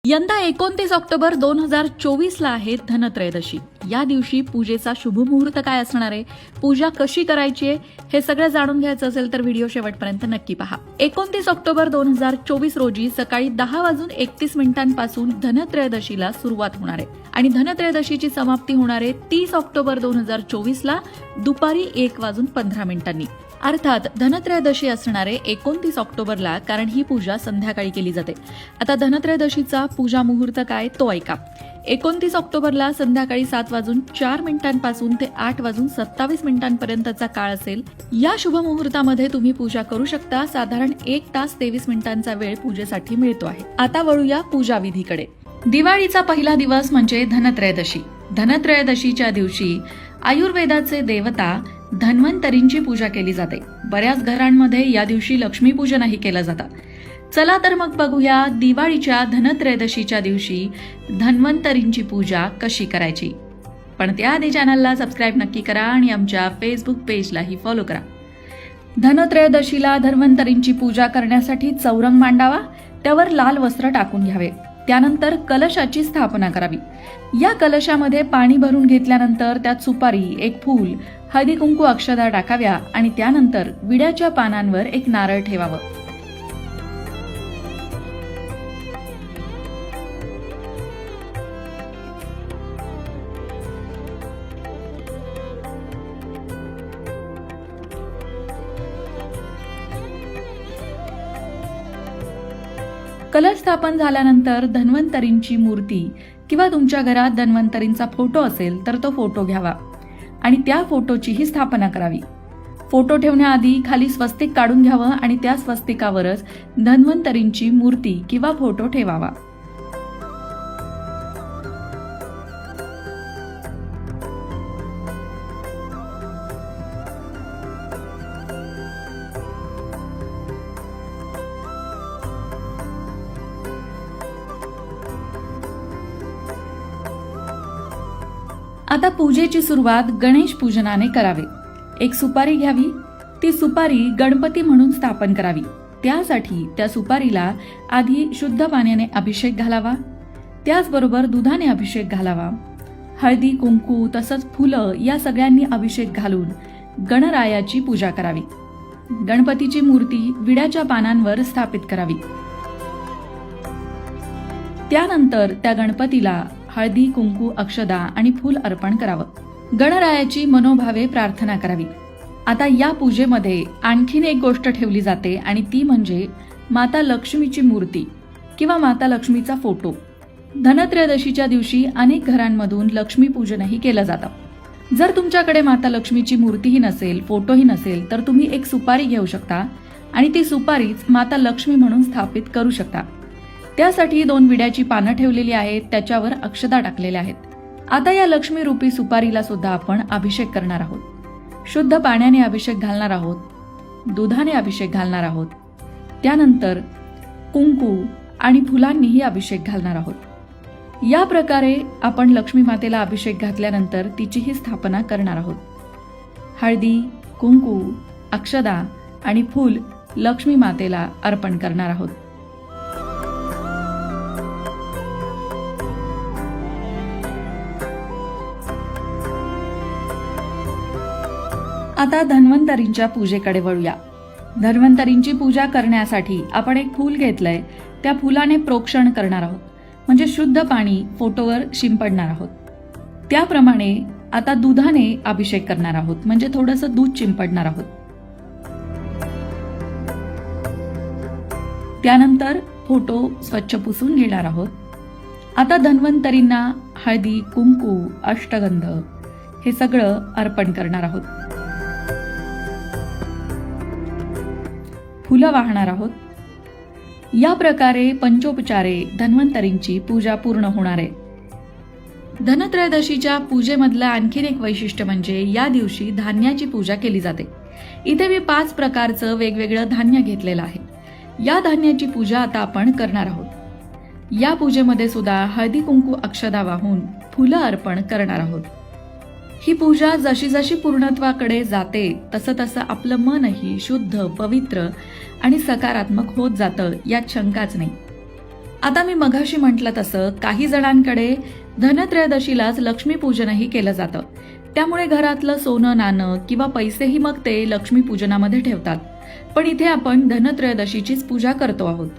यंदा 29 ऑक्टोबर 2024 ला आहे धनत्रयोदशी. या दिवशी पूजेचा शुभ मुहूर्त काय असणार आहे, पूजा कशी करायची आहे, हे सगळं जाणून घ्यायचं असेल तर व्हिडिओ शेवटपर्यंत नक्की पहा. 29 ऑक्टोबर 2024 रोजी सकाळी 10:31 पासून धनत्रयोदशीला सुरुवात होणार आहे आणि धनत्रयोदशीची समाप्ती होणार आहे 30 ऑक्टोबर 2024 ला दुपारी 1:15. अर्थात धनत्रयोदशी असणारे 29 ऑक्टोबरला, कारण ही पूजा संध्याकाळी केली जाते. आता धनत्रयोदशीचा पूजा मुहूर्त काय तो ऐका. 29 ऑक्टोबरला संध्याकाळी 7:04 पासून ते 8:27 पर्यंतचा काळ असेल. या शुभ मुहूर्तामध्ये तुम्ही पूजा करू शकता. साधारण 1 तास 23 मिनिटांचा वेळ पूजेसाठी मिळतो आहे. आता वळूया पूजा विधीकडे. दिवाळीचा पहिला दिवस म्हणजे धनत्रयोदशी. धनत्रयोदशीच्या दिवशी आयुर्वेदाचे देवता धन्वंतरींची पूजा केली जाते. बऱ्याच घरांमध्ये या दिवशी लक्ष्मीपूजनही केलं जातं. चला तर मग बघूया दिवाळीच्या धनत्रयोदशीच्या दिवशी धन्वंतरींची पूजा कशी करायची. पण त्याआधी चॅनलला सबस्क्राईब नक्की करा आणि आमच्या फेसबुक पेजलाही फॉलो करा. धनत्रयोदशीला धन्वंतरींची पूजा करण्यासाठी चौरंग मांडावा, त्यावर लाल वस्त्र टाकून घ्यावे. त्यानंतर कलशाची स्थापना करावी. या कलशामध्ये पाणी भरून घेतल्यानंतर त्यात सुपारी, एक फूल, हळदी कुंकू अक्षता टाकाव्या आणि त्यानंतर विड्याच्या पानांवर एक नारळ ठेवावं. कलश स्थापन झाल्यानंतर धन्वंतरींची मूर्ती किंवा तुमच्या घरात धन्वंतरींचा फोटो असेल तर तो फोटो घ्यावा आणि त्या फोटोचीही स्थापना करावी. फोटो ठेवण्याआधी खाली स्वस्तिक काढून घ्यावं आणि त्या स्वस्तिकावरच धन्वंतरींची मूर्ती किंवा फोटो ठेवावा. आता पूजेची सुरुवात गणेश पूजनाने करावे. एक सुपारी घ्यावी. ती सुपारी गणपती म्हणून स्थापन करावी. त्यासाठी त्या सुपारीला आधी शुद्ध पाण्याने अभिषेक घालावा. त्याचबरोबर दुधाने अभिषेक घालावा. हळदी कुंकू तसंच फुलं या सगळ्यांनी अभिषेक घालून गणरायाची पूजा करावी. गणपतीची मूर्ती विड्याच्या पानांवर स्थापित करावी. त्यानंतर त्या गणपतीला हळदी कुंकू अक्षदा आणि फूल अर्पण करावं. गणरायाची मनोभावे प्रार्थना करावी. आता या पूजेमध्ये आणखीन एक गोष्ट ठेवली जाते आणि ती म्हणजे माता लक्ष्मीची मूर्ती किंवा माता लक्ष्मीचा फोटो. धनत्रयोदशीच्या दिवशी अनेक घरांमधून लक्ष्मीपूजनही केलं जातं. जर तुमच्याकडे माता लक्ष्मीची मूर्तीही नसेल, फोटोही नसेल, तर तुम्ही एक सुपारी घेऊ शकता आणि ती सुपारीच माता लक्ष्मी म्हणून स्थापित करू शकता. त्यासाठी 2 विड्याची पानं ठेवलेली आहेत, त्याच्यावर अक्षता टाकलेल्या आहेत. आता या लक्ष्मी रूपी सुपारीला सुद्धा आपण अभिषेक करणार आहोत. शुद्ध पाण्याने अभिषेक घालणार आहोत. दुधाने अभिषेक घालणार आहोत. त्यानंतर कुंकू आणि फुलांनीही अभिषेक घालणार आहोत. या प्रकारे आपण लक्ष्मी मातेला अभिषेक घातल्यानंतर तिचीही स्थापना करणार आहोत. हळदी कुंकू अक्षदा आणि फूल लक्ष्मी मातेला अर्पण करणार आहोत. आता धन्वंतरींच्या पूजेकडे वळूया. धन्वंतरींची पूजा करण्यासाठी आपण एक फूल घेतलंय. त्या फुलाने प्रोक्षण करणार आहोत, म्हणजे शुद्ध पाणी फोटोवर शिंपडणार आहोत. त्याप्रमाणे आता दुधाने अभिषेक करणार आहोत, म्हणजे थोडंसं दूध शिंपडणार आहोत. त्यानंतर फोटो स्वच्छ पुसून घेणार आहोत. आता धन्वंतरींना हळदी कुंकू अष्टगंध हे सगळं अर्पण करणार आहोत. फुलं वाहणार आहोत. या प्रकारे पंचोपचारे धन्वंतरींची पूजा पूर्ण होणार आहे. धनत्रयोदशीच्या पूजेमधलं आणखीन एक वैशिष्ट्य म्हणजे या दिवशी धान्याची पूजा केली जाते. इथे मी 5 प्रकारचं वेगवेगळं धान्य घेतलेलं आहे. या धान्याची पूजा आता आपण करणार आहोत. या पूजेमध्ये सुद्धा हळदी कुंकू अक्षदा वाहून फुलं अर्पण करणार आहोत. ही पूजा जशी जशी पूर्णत्वाकडे जाते तसं तसं आपलं मनही शुद्ध, पवित्र आणि सकारात्मक होत जातं, यात शंकाच नाही. आता मी मघाशी म्हटलं तसं काही जणांकडे धनत्रयोदशीलाच लक्ष्मीपूजनही केलं जातं. त्यामुळे घरातलं सोनं नाणं किंवा पैसेही मग ते लक्ष्मीपूजनामध्ये ठेवतात. पण इथे आपण धनत्रयोदशीचीच पूजा करतो आहोत,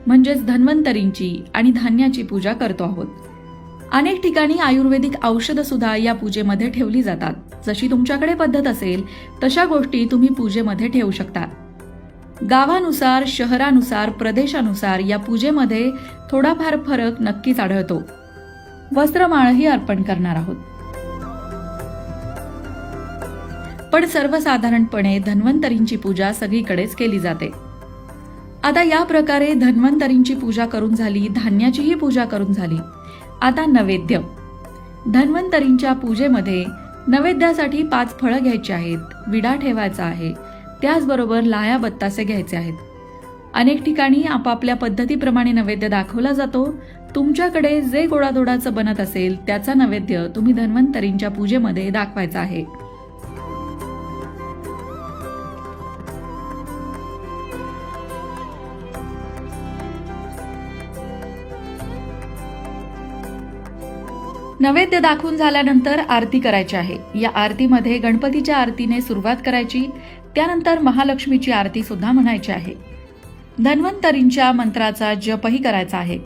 म्हणजेच धन्वंतरींची आणि धान्याची पूजा करतो आहोत. अनेक ठिकाणी आयुर्वेदिक औषधं सुद्धा या पूजेमध्ये ठेवली जातात. जशी तुमच्याकडे पद्धत असेल तशा गोष्टी तुम्ही पूजेमध्ये ठेवू शकता. गावानुसार, शहरानुसार, प्रदेशानुसार या पूजेमध्ये थोडाफार फरक नक्कीच आढळतो. वस्त्रमाळही अर्पण करणार आहोत. पण सर्वसाधारणपणे धन्वंतरींची पूजा सगळीकडेच केली जाते. आता या प्रकारे धन्वंतरींची पूजा करून झाली, धान्याचीही पूजा करून झाली. आता नैवेद्य. धन्वंतरींच्या पूजेमध्ये नैवेद्यासाठी 5 फळं घ्यायची आहेत, विडा ठेवायचा आहे, त्याचबरोबर लाह्या बत्तासे घ्यायचे आहेत. अनेक ठिकाणी आपापल्या पद्धतीप्रमाणे नैवेद्य दाखवला जातो. तुमच्याकडे जे गोडाधोडाचं बनत असेल त्याचा नैवेद्य तुम्ही धन्वंतरींच्या पूजेमध्ये दाखवायचा आहे. नैवेद्य दाखवून झाल्यानंतर आरती करायची आहे. या आरतीमध्ये गणपतीच्या आरतीने सुरुवात करायची, त्यानंतर महालक्ष्मीची आरती सुद्धा म्हणायची आहे. धन्वंतरींच्या मंत्राचा जपही करायचा आहे.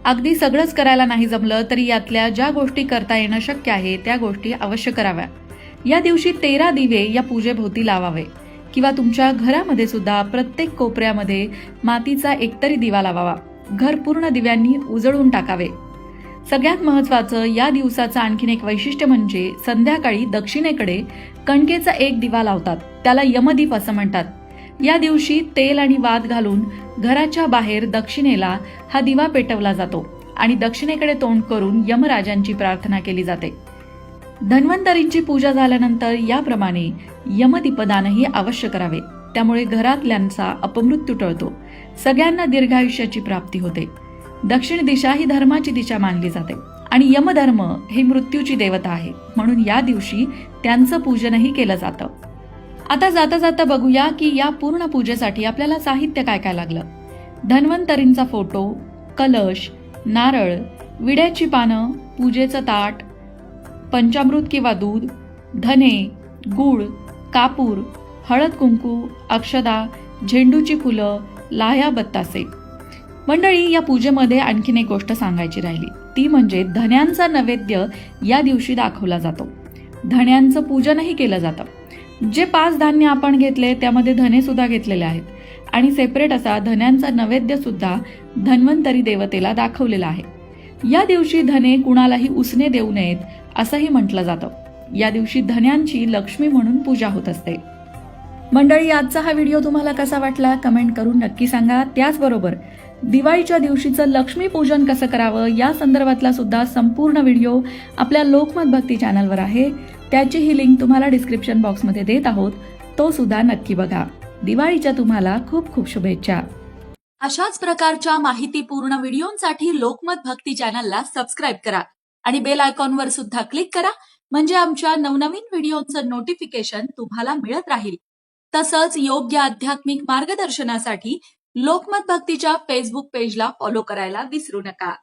अगदी सगळंच करायला नाही जमलं तरी यातल्या ज्या गोष्टी करता येणं शक्य आहे त्या गोष्टी अवश्य कराव्या. या दिवशी 13 दिवे या पूजेभोवती लावावे किंवा तुमच्या घरामध्ये सुद्धा प्रत्येक कोपऱ्यामध्ये मातीचा एकतरी दिवा लावावा. घर पूर्ण दिव्यांनी उजळून टाकावे. सगळ्यात महत्वाचं या दिवसाचं आणखीन एक वैशिष्ट्य म्हणजे संध्याकाळी दक्षिणेकडे कणकेचा एक दिवा लावतात. त्याला यमदीप असं म्हणतात. या दिवशी तेल आणि वात घालून घराच्या बाहेर दक्षिणेला हा दिवा पेटवला जातो आणि दक्षिणेकडे तोंड करून यमराजांची प्रार्थना केली जाते. धन्वंतरींची पूजा झाल्यानंतर याप्रमाणे यमदीपदानही अवश्य करावे. त्यामुळे घरातल्यांचा अपमृत्यू टळतो, सगळ्यांना दीर्घायुष्याची प्राप्ती होते. दक्षिण दिशा ही धर्माची दिशा मानली जाते आणि यमधर्म हे मृत्यूची देवता आहे, म्हणून या दिवशी त्यांचं पूजनही केलं जातं. आता जाता जाता बघूया की या पूर्ण पूजेसाठी आपल्याला साहित्य काय काय लागलं. धन्वंतरींचा फोटो, कलश, नारळ, विड्याची पानं, पूजेचं ताट, पंचामृत किंवा दूध, धने, गूळ, कापूर, हळद कुंकू, अक्षदा, झेंडूची फुलं, लाह्या बत्तासे. मंडळी, या पूजेमध्ये आणखीन एक गोष्ट सांगायची राहिली, ती म्हणजे धन्यांचा नैवेद्य या दिवशी दाखवला जातो. धन्यांचं पूजनही केलं जातं. जे 5 धान्य आपण घेतले त्यामध्ये धने सुद्धा घेतलेले आहेत आणि सेपरेट असा धन्यांचा नैवेद्य सुद्धा धन्वंतरी देवतेला दाखवलेला आहे. या दिवशी धने कुणालाही उसने देऊ नयेत असंही म्हटलं जातं. या दिवशी धन्यांची लक्ष्मी म्हणून पूजा होत असते. मंडळी, आजचा हा व्हिडिओ तुम्हाला कसा वाटला कमेंट करून नक्की सांगा. त्याचबरोबर दिवाळीच्या दिवशीचं लक्ष्मी पूजन कसं करावं या संदर्भातला सुद्धा संपूर्ण व्हिडिओ आपल्या लोकमत भक्ती चॅनलवर आहे. त्याचीही लिंक तुम्हाला डिस्क्रिप्शन बॉक्समध्ये देत आहोत, तो सुद्धा नक्की बघा. दिवाळीच्या तुम्हाला खूप खूप शुभेच्छा. अशाच प्रकारच्या माहितीपूर्ण व्हिडिओंसाठी लोकमत भक्ती चॅनलला सबस्क्राईब करा आणि बेल आयकॉनवर सुद्धा क्लिक करा, म्हणजे आमच्या नवनवीन व्हिडिओंचं नोटिफिकेशन तुम्हाला मिळत राहील. तसंच योग्य आध्यात्मिक मार्गदर्शनासाठी लोकमत भक्तीच्या फेसबुक पेजला फॉलो करायला विसरू नका.